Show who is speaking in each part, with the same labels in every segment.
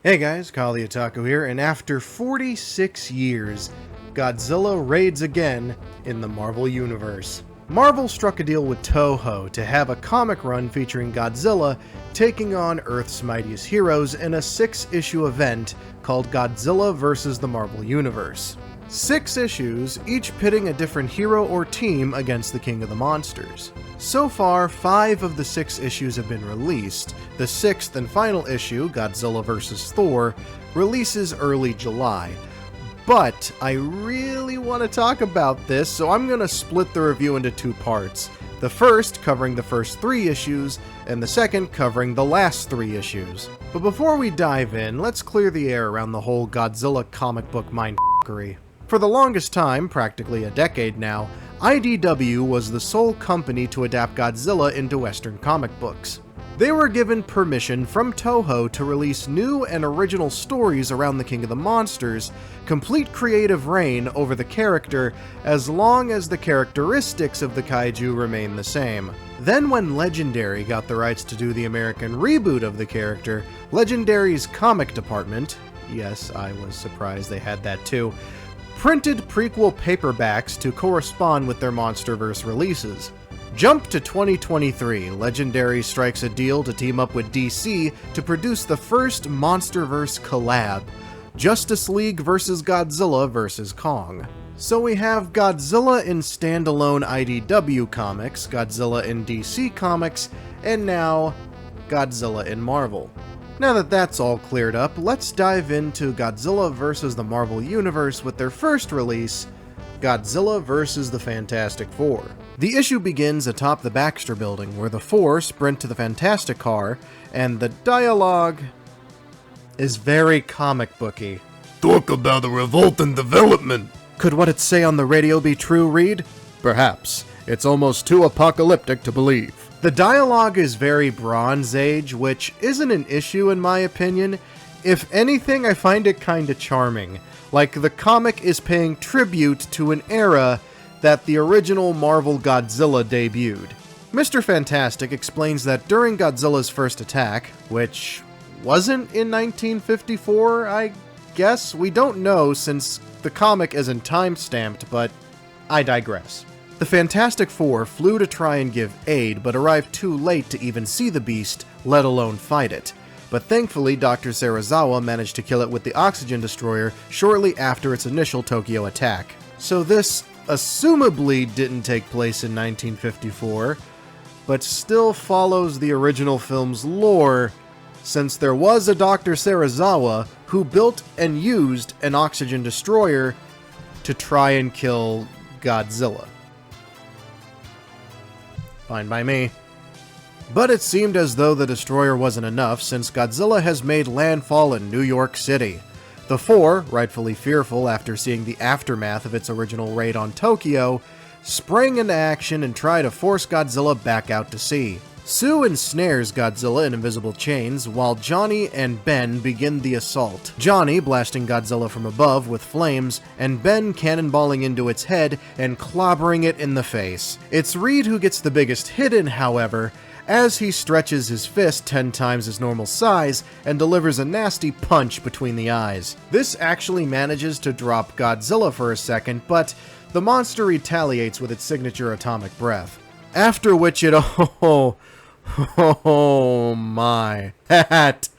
Speaker 1: Hey guys, Kyle the Otaku here, and after 46 years, Godzilla raids again in the Marvel Universe. Marvel struck a deal with Toho to have a comic run featuring Godzilla taking on Earth's mightiest heroes in a 6-issue event called Godzilla Vs the Marvel Universe. 6 issues, each pitting a different hero or team against the King of the Monsters. So far, 5 of the 6 issues have been released. The 6th and final issue, Godzilla Vs Thor, releases early July. But I really want to talk about this, so I'm going to split the review into 2 parts. The first covering the first 3 issues, and the second covering the last 3 issues. But before we dive in, let's clear the air around the whole Godzilla comic book mindfuckery. For the longest time, practically a decade now, IDW was the sole company to adapt Godzilla into Western comic books. They were given permission from Toho to release new and original stories around the King of the Monsters, complete creative reign over the character as long as the characteristics of the kaiju remain the same. Then when Legendary got the rights to do the American reboot of the character, Legendary's comic department, yes, I was surprised they had that too, printed prequel paperbacks to correspond with their MonsterVerse releases. Jump to 2023, Legendary strikes a deal to team up with DC to produce the first MonsterVerse collab, Justice League vs. Godzilla vs. Kong. So we have Godzilla in standalone IDW comics, Godzilla in DC comics, and now Godzilla in Marvel. Now that that's all cleared up, let's dive into Godzilla vs. the Marvel Universe with their first release, Godzilla vs. the Fantastic Four. The issue begins atop the Baxter Building, where the Four sprint to the Fantastic Car, and the dialogue is very comic booky.
Speaker 2: Talk about a revolt in development!
Speaker 1: Could what it say on the radio be true, Reed?
Speaker 2: Perhaps. It's almost too apocalyptic to believe.
Speaker 1: The dialogue is very Bronze Age, which isn't an issue in my opinion. If anything, I find it kinda charming. Like the comic is paying tribute to an era that the original Marvel Godzilla debuted. Mr. Fantastic explains that during Godzilla's first attack, which wasn't in 1954, I guess? We don't know since the comic isn't time-stamped, but I digress. The Fantastic Four flew to try and give aid, but arrived too late to even see the beast, let alone fight it. But thankfully, Dr. Serizawa managed to kill it with the oxygen destroyer shortly after its initial Tokyo attack. So this assumably didn't take place in 1954, but still follows the original film's lore, since there was a Dr. Serizawa who built and used an oxygen destroyer to try and kill Godzilla. Fine by me. But it seemed as though the destroyer wasn't enough, since Godzilla has made landfall in New York City. The Four, rightfully fearful after seeing the aftermath of its original raid on Tokyo, spring into action and try to force Godzilla back out to sea. Sue ensnares Godzilla in invisible chains, while Johnny and Ben begin the assault. Johnny blasting Godzilla from above with flames, and Ben cannonballing into its head and clobbering it in the face. It's Reed who gets the biggest hit in, however, as he stretches his fist 10 times his normal size and delivers a nasty punch between the eyes. This actually manages to drop Godzilla for a second, but the monster retaliates with its signature atomic breath. After which it oh my, that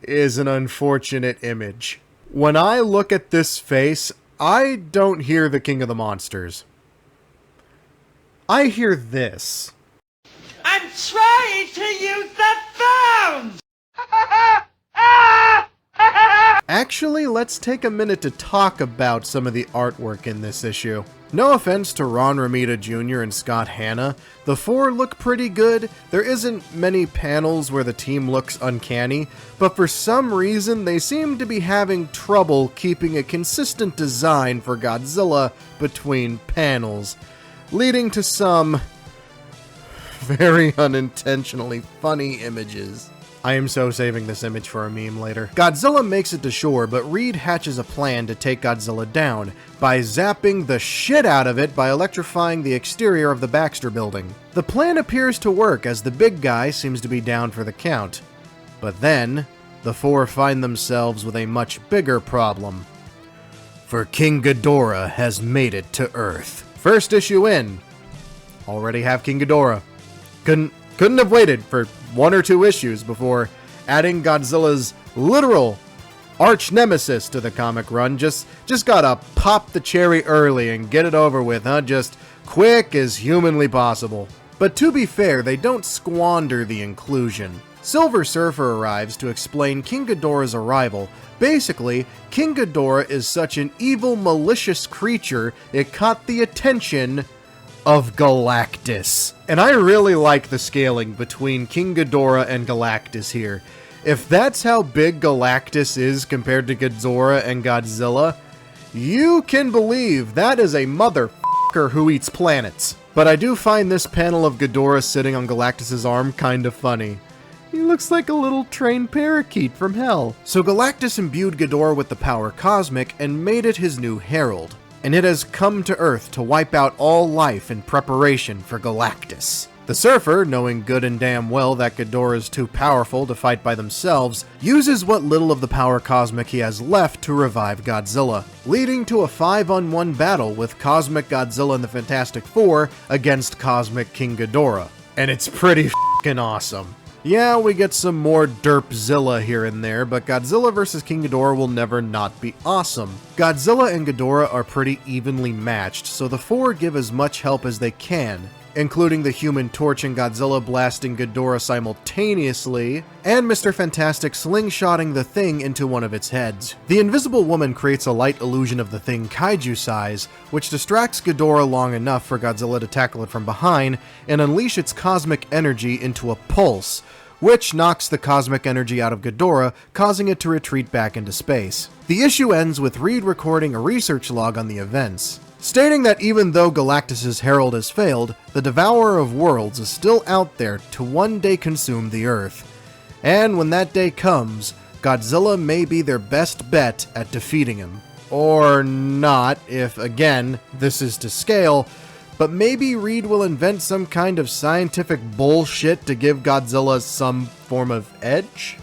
Speaker 1: is an unfortunate image. When I look at this face, I don't hear the King of the Monsters. I hear this.
Speaker 3: I'm trying to use the phone!
Speaker 1: Actually, let's take a minute to talk about some of the artwork in this issue. No offense to Ron Romita Jr. and Scott Hanna, the Four look pretty good. There isn't many panels where the team looks uncanny, but for some reason they seem to be having trouble keeping a consistent design for Godzilla between panels, leading to some very unintentionally funny images. I am so saving this image for a meme later. Godzilla makes it to shore, but Reed hatches a plan to take Godzilla down by zapping the shit out of it by electrifying the exterior of the Baxter Building. The plan appears to work as the big guy seems to be down for the count. But then,
Speaker 2: the four find themselves with a much bigger problem. For King Ghidorah has made it to Earth. First issue in. Already have King Ghidorah. Couldn't have waited for 1 or 2 issues before adding Godzilla's literal arch nemesis to the comic run. Just gotta pop the cherry early and get it over with, huh? Just quick as humanly possible. But to be fair, they don't squander the inclusion. Silver Surfer arrives to explain King Ghidorah's arrival. Basically, King Ghidorah is such an evil, malicious creature, it caught the attention of Galactus. And I really like the scaling between King Ghidorah and Galactus here. If that's how big Galactus is compared to Ghidorah and Godzilla, you can believe that is a motherfucker who eats planets. But I do find this panel of Ghidorah sitting on Galactus' arm kind of funny. He looks like a little trained parakeet from hell. So Galactus imbued Ghidorah with the power cosmic and made it his new herald. And it has come to Earth to wipe out all life in preparation for Galactus. The Surfer, knowing good and damn well that Ghidorah is too powerful to fight by themselves, uses what little of the power cosmic he has left to revive Godzilla, leading to a 5-on-1 battle with Cosmic Godzilla and the Fantastic Four against Cosmic King Ghidorah. And it's pretty f***ing awesome. Yeah, we get some more derpzilla here and there, but Godzilla vs King Ghidorah will never not be awesome. Godzilla and Ghidorah are pretty evenly matched, so the four give as much help as they can, including the Human Torch and Godzilla blasting Ghidorah simultaneously, and Mr. Fantastic slingshotting the Thing into one of its heads. The Invisible Woman creates a light illusion of the Thing kaiju size, which distracts Ghidorah long enough for Godzilla to tackle it from behind and unleash its cosmic energy into a pulse, which knocks the cosmic energy out of Ghidorah, causing it to retreat back into space. The issue ends with Reed recording a research log on the events, stating that even though Galactus' herald has failed, the Devourer of Worlds is still out there to one day consume the Earth. And when that day comes, Godzilla may be their best bet at defeating him. Or not, if, again, this is to scale, but maybe Reed will invent some kind of scientific bullshit to give Godzilla some form of edge?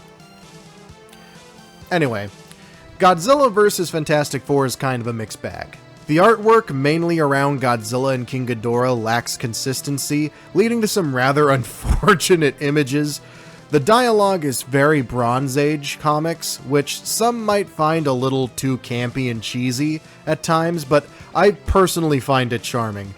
Speaker 2: Anyway, Godzilla vs Fantastic Four is kind of a mixed bag. The artwork, mainly around Godzilla and King Ghidorah, lacks consistency, leading to some rather unfortunate images. The dialogue is very Bronze Age comics, which some might find a little too campy and cheesy at times, but I personally find it charming.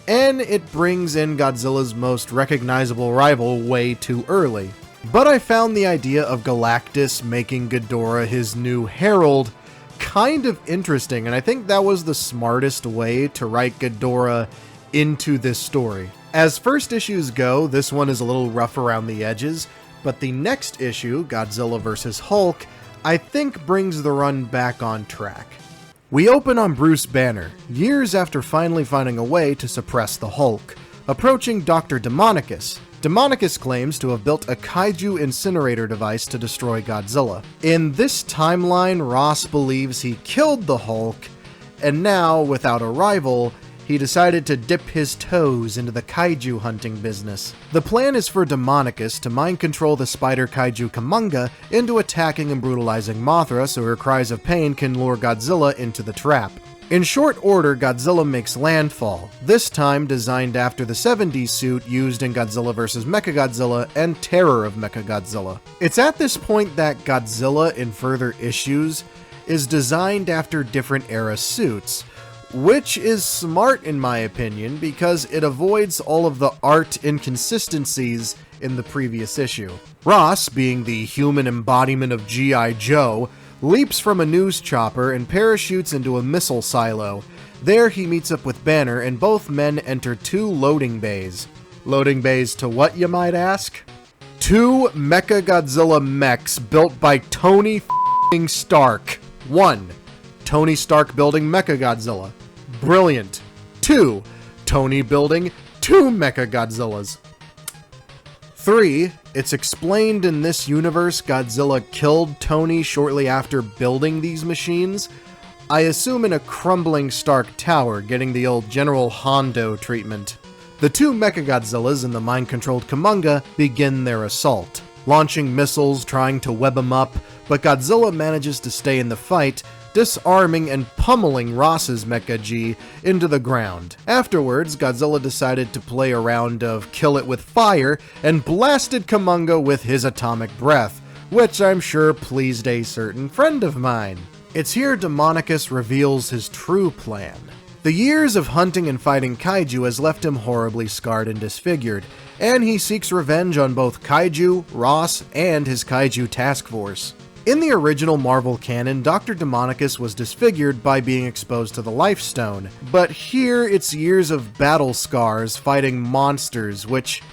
Speaker 2: And it brings in Godzilla's most recognizable rival way too early. But I found the idea of Galactus making Ghidorah his new herald kind of interesting, and I think that was the smartest way to write Ghidorah into this story. As first issues go, this one is a little rough around the edges, but the next issue, Godzilla vs Hulk, I think brings the run back on track. We open on Bruce Banner, years after finally finding a way to suppress the Hulk, approaching Dr. Demonicus. Demonicus claims to have built a kaiju incinerator device to destroy Godzilla. In this timeline, Ross believes he killed the Hulk, and now, without a rival, he decided to dip his toes into the kaiju hunting business. The plan is for Demonicus to mind control the spider kaiju Kumonga into attacking and brutalizing Mothra so her cries of pain can lure Godzilla into the trap. In short order, Godzilla makes landfall, this time designed after the 70s suit used in Godzilla vs Mechagodzilla and Terror of Mechagodzilla. It's at this point that Godzilla in further issues is designed after different era suits, which is smart in my opinion because it avoids all of the art inconsistencies in the previous issue. Ross, being the human embodiment of G.I. Joe, leaps from a news chopper and parachutes into a missile silo. There he meets up with Banner and both men enter 2 loading bays. Loading bays to what, you might ask? 2 Mechagodzilla mechs built by Tony f***ing Stark. 1. Tony Stark building Mechagodzilla. Brilliant. 2. Tony building 2 Mechagodzillas. 3. It's explained in this universe Godzilla killed Tony shortly after building these machines, I assume in a crumbling Stark Tower, getting the old General Hondo treatment. The 2 Mechagodzillas and the mind-controlled Kumonga begin their assault. launching missiles trying to web him up, but Godzilla manages to stay in the fight, disarming and pummeling Ross's Mecha G into the ground. Afterwards, Godzilla decided to play a round of kill it with fire and blasted Kumonga with his atomic breath, which I'm sure pleased a certain friend of mine. It's here Demonicus reveals his true plan. The years of hunting and fighting kaiju has left him horribly scarred and disfigured, and he seeks revenge on both kaiju, Ross, and his kaiju task force. In the original Marvel canon, Dr. Demonicus was disfigured by being exposed to the Life Stone, but here it's years of battle scars fighting monsters, which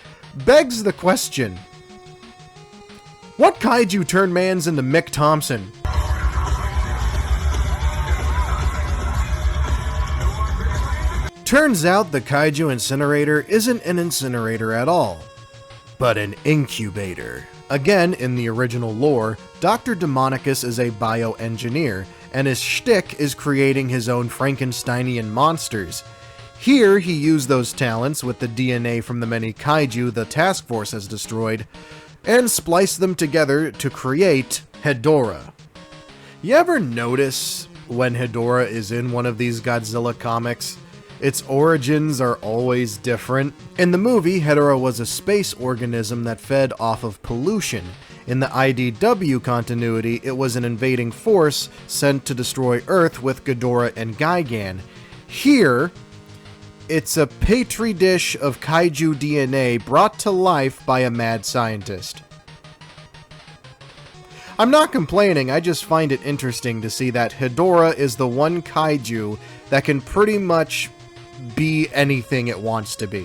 Speaker 2: begs the question: what kaiju turned mans into Mick Thompson? Turns out the kaiju incinerator isn't an incinerator at all, but an incubator. Again, in the original lore, Dr. Demonicus is a bioengineer, and his shtick is creating his own Frankensteinian monsters. Here, he used those talents with the DNA from the many kaiju the task force has destroyed, and spliced them together to create Hedorah. You ever notice when Hedorah is in one of these Godzilla comics? Its origins are always different. In the movie, Hedorah was a space organism that fed off of pollution. In the IDW continuity, it was an invading force sent to destroy Earth with Ghidorah and Gigan. Here, it's a petri dish of kaiju DNA brought to life by a mad scientist. I'm not complaining, I just find it interesting to see that Hedorah is the one kaiju that can pretty much be anything it wants to be.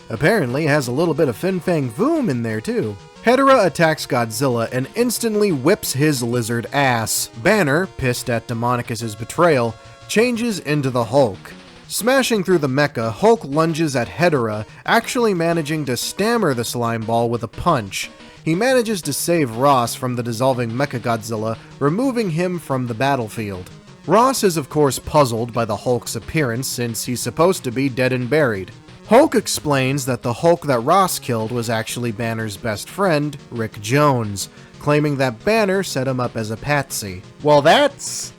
Speaker 2: Apparently has a little bit of Fin Fang Foom in there too. Hedorah attacks Godzilla and instantly whips his lizard ass. Banner, pissed at Demonicus' betrayal, changes into the Hulk. Smashing through the mecha, Hulk lunges at Hedorah, actually managing to stammer the slime ball with a punch. He manages to save Ross from the dissolving Mechagodzilla, removing him from the battlefield. Ross is of course puzzled by the Hulk's appearance since he's supposed to be dead and buried. Hulk explains that the Hulk that Ross killed was actually Banner's best friend, Rick Jones, claiming that Banner set him up as a patsy. Well, that's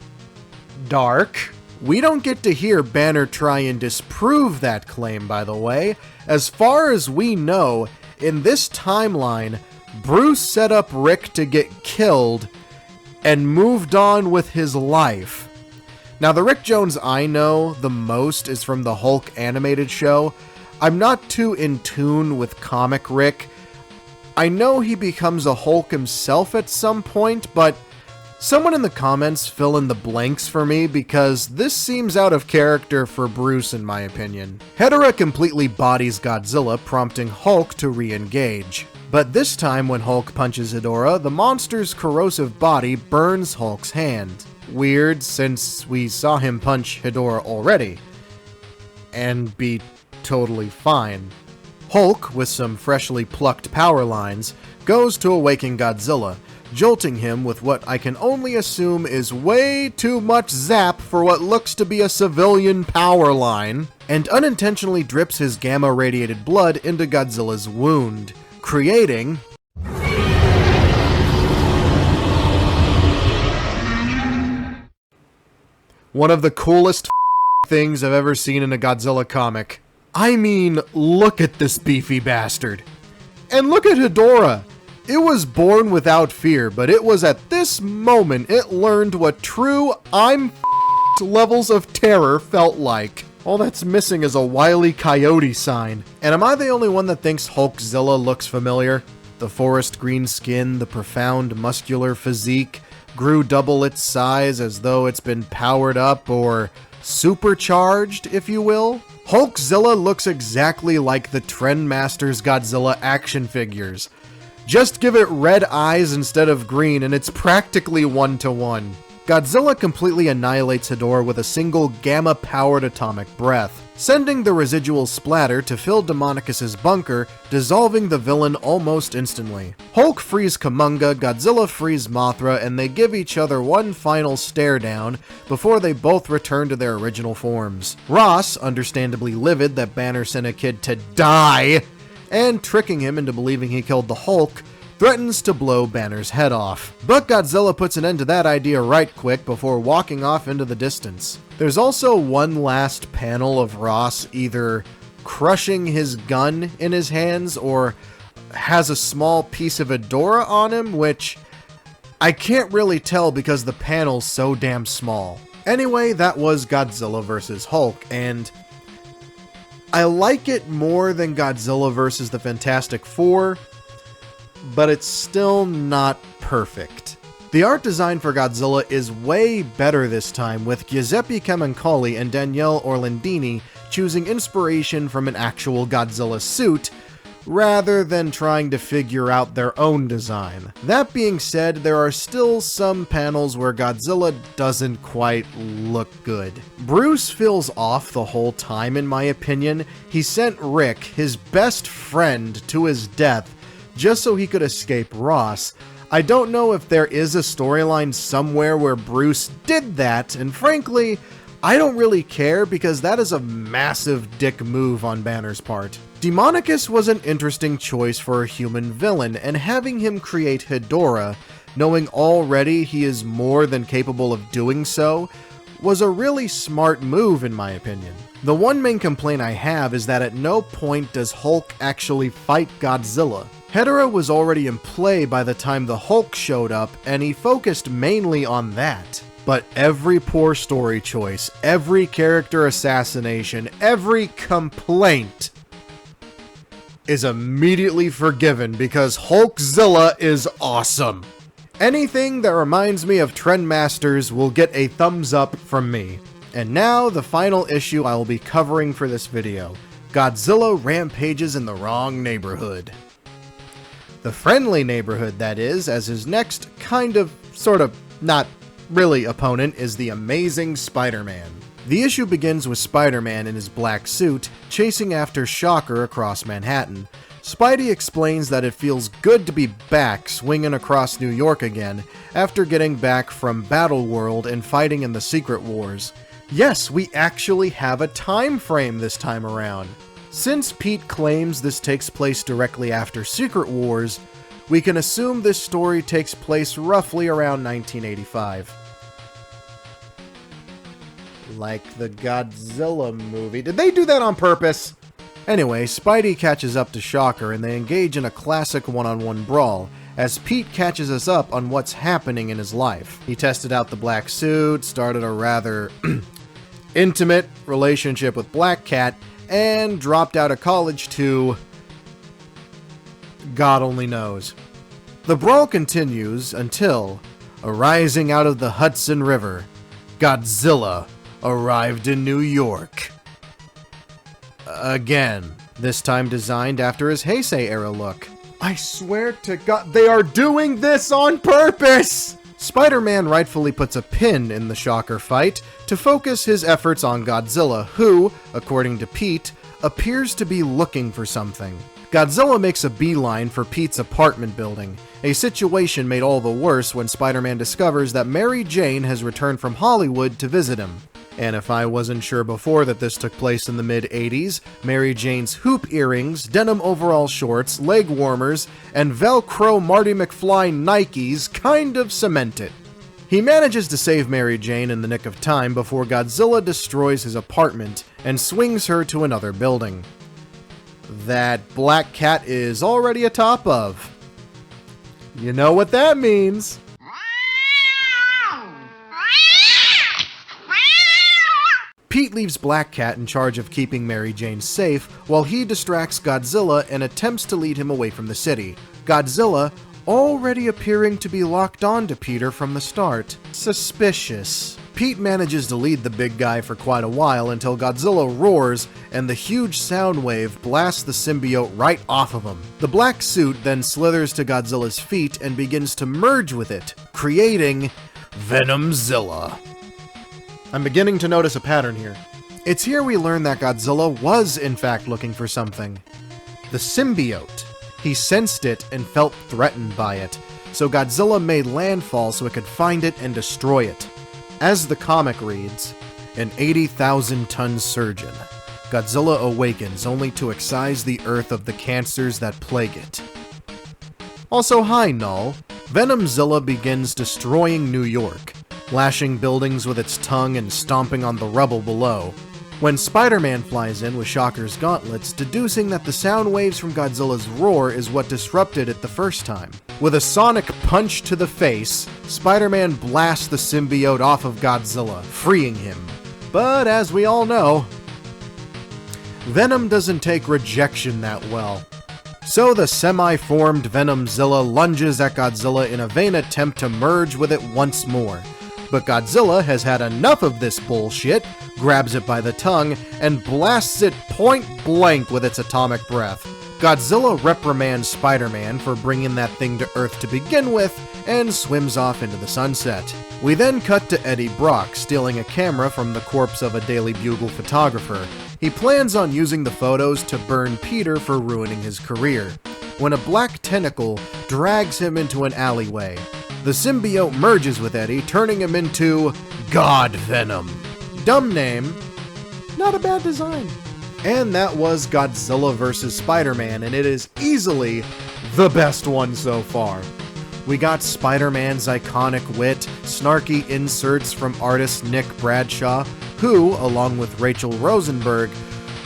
Speaker 2: dark. We don't get to hear Banner try and disprove that claim, by the way. As far as we know, in this timeline, Bruce set up Rick to get killed and moved on with his life. Now, the Rick Jones I know the most is from the Hulk animated show. I'm not too in tune with comic Rick. I know he becomes a Hulk himself at some point, but someone in the comments fill in the blanks for me because this seems out of character for Bruce in my opinion. Hedorah completely bodies Godzilla, prompting Hulk to re-engage. But this time when Hulk punches Hedorah, the monster's corrosive body burns Hulk's hand. Weird, since we saw him punch Hedorah already, and be totally fine. Hulk, with some freshly plucked power lines, goes to awaken Godzilla, jolting him with what I can only assume is way too much zap for what looks to be a civilian power line, and unintentionally drips his gamma-radiated blood into Godzilla's wound, creating one of the coolest things I've ever seen in a Godzilla comic. I mean, look at this beefy bastard. And look at Hedorah. It was born without fear, but it was at this moment it learned what true I'm levels of terror felt like. All that's missing is a Wile E. Coyote sign. And am I the only one that thinks Hulkzilla looks familiar? The forest green skin, the profound muscular physique, grew double its size as though it's been powered up or supercharged, if you will. Hulkzilla looks exactly like the Trendmasters Godzilla action figures. Just give it red eyes instead of green and it's practically one-to-one. Godzilla completely annihilates Hedorah with a single gamma-powered atomic breath, sending the residual splatter to fill Demonicus' bunker, dissolving the villain almost instantly. Hulk frees Kumonga, Godzilla frees Mothra, and they give each other one final stare down before they both return to their original forms. Ross, understandably livid that Banner sent a kid to die, and tricking him into believing he killed the Hulk, threatens to blow Banner's head off. But Godzilla puts an end to that idea right quick before walking off into the distance. There's also one last panel of Ross either crushing his gun in his hands or has a small piece of Ghidorah on him, which I can't really tell because the panel's so damn small. Anyway, that was Godzilla vs Hulk, and I like it more than Godzilla vs the Fantastic Four, but it's still not perfect. The art design for Godzilla is way better this time, with Giuseppe Camuncoli and Daniele Orlandini choosing inspiration from an actual Godzilla suit, rather than trying to figure out their own design. That being said, there are still some panels where Godzilla doesn't quite look good. Bruce feels off the whole time in my opinion. He sent Rick, his best friend, to his death just so he could escape Ross. I don't know if there is a storyline somewhere where Bruce did that, and frankly, I don't really care because that is a massive dick move on Banner's part. Demonicus was an interesting choice for a human villain, and having him create Ghidorah, knowing already he is more than capable of doing so, was a really smart move in my opinion. The one main complaint I have is that at no point does Hulk actually fight Godzilla. Ghidorah was already in play by the time the Hulk showed up, and he focused mainly on that. But every poor story choice, every character assassination, every complaint is immediately forgiven because Hulkzilla is awesome. Anything that reminds me of Trendmasters will get a thumbs up from me. And now, the final issue I will be covering for this video. Godzilla rampages in the wrong neighborhood. The friendly neighborhood, that is, as his next sort of, not really opponent is the Amazing Spider-Man. The issue begins with Spider-Man in his black suit, chasing after Shocker across Manhattan. Spidey explains that it feels good to be back swinging across New York again, after getting back from Battleworld and fighting in the Secret Wars. Yes, we actually have a time frame this time around. Since Pete claims this takes place directly after Secret Wars, we can assume this story takes place roughly around 1985. Like the Godzilla movie. Did they do that on purpose? Anyway, Spidey catches up to Shocker and they engage in a classic one-on-one brawl, as Pete catches us up on what's happening in his life. He tested out the black suit, started a rather intimate relationship with Black Cat, and dropped out of college to God only knows. The brawl continues until, arising out of the Hudson River, Godzilla arrived in New York. Again, this time designed after his Heisei era look. I swear to God, they are doing this on purpose! Spider-Man rightfully puts a pin in the Shocker fight to focus his efforts on Godzilla, who, according to Pete, appears to be looking for something. Godzilla makes a beeline for Pete's apartment building, a situation made all the worse when Spider-Man discovers that Mary Jane has returned from Hollywood to visit him. And if I wasn't sure before that this took place in the mid-80s, Mary Jane's hoop earrings, denim overall shorts, leg warmers, and Velcro Marty McFly Nikes kind of cement it. He manages to save Mary Jane in the nick of time before Godzilla destroys his apartment and swings her to another building that Black Cat is already atop of. You know what that means. Pete leaves Black Cat in charge of keeping Mary Jane safe while he distracts Godzilla and attempts to lead him away from the city. Godzilla already appearing to be locked on to Peter from the start. Suspicious. Pete manages to lead the big guy for quite a while until Godzilla roars and the huge sound wave blasts the symbiote right off of him. The black suit then slithers to Godzilla's feet and begins to merge with it, creating Venomzilla. I'm beginning to notice a pattern here. It's here we learn that Godzilla was in fact looking for something. The symbiote. He sensed it and felt threatened by it, so Godzilla made landfall so it could find it and destroy it. As the comic reads, an 80,000-ton surgeon. Godzilla awakens only to excise the earth of the cancers that plague it. Also, hi, Null. Venomzilla begins destroying New York, lashing buildings with its tongue and stomping on the rubble below. When Spider-Man flies in with Shocker's gauntlets, deducing that the sound waves from Godzilla's roar is what disrupted it the first time. With a sonic punch to the face, Spider-Man blasts the symbiote off of Godzilla, freeing him. But as we all know, Venom doesn't take rejection that well. So the semi-formed Venomzilla lunges at Godzilla in a vain attempt to merge with it once more. But Godzilla has had enough of this bullshit, grabs it by the tongue, and blasts it point blank with its atomic breath. Godzilla reprimands Spider-Man for bringing that thing to Earth to begin with, and swims off into the sunset. We then cut to Eddie Brock stealing a camera from the corpse of a Daily Bugle photographer. He plans on using the photos to burn Peter for ruining his career, when a black tentacle drags him into an alleyway. The symbiote merges with Eddie, turning him into God Venom. Dumb name, not a bad design. And that was Godzilla vs Spider-Man, and it is easily the best one so far. We got Spider-Man's iconic wit, snarky inserts from artist Nick Bradshaw, who, along with Rachel Rosenberg,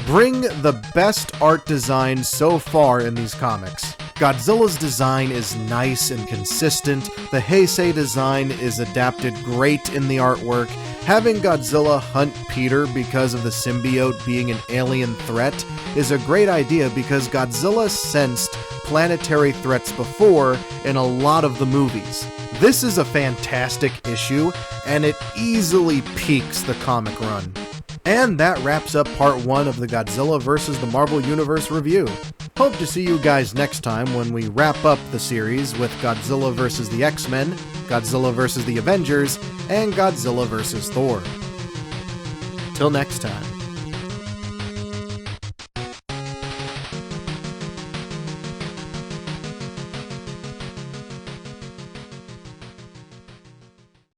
Speaker 2: bring the best art design so far in these comics. Godzilla's design is nice and consistent, the Heisei design is adapted great in the artwork, having Godzilla hunt Peter because of the symbiote being an alien threat is a great idea because Godzilla sensed planetary threats before in a lot of the movies. This is a fantastic issue, and it easily peaks the comic run. And that wraps up part 1 of the Godzilla vs. the Marvel Universe review. Hope to see you guys next time when we wrap up the series with Godzilla vs. the X-Men, Godzilla vs. the Avengers, and Godzilla vs. Thor. Till next time.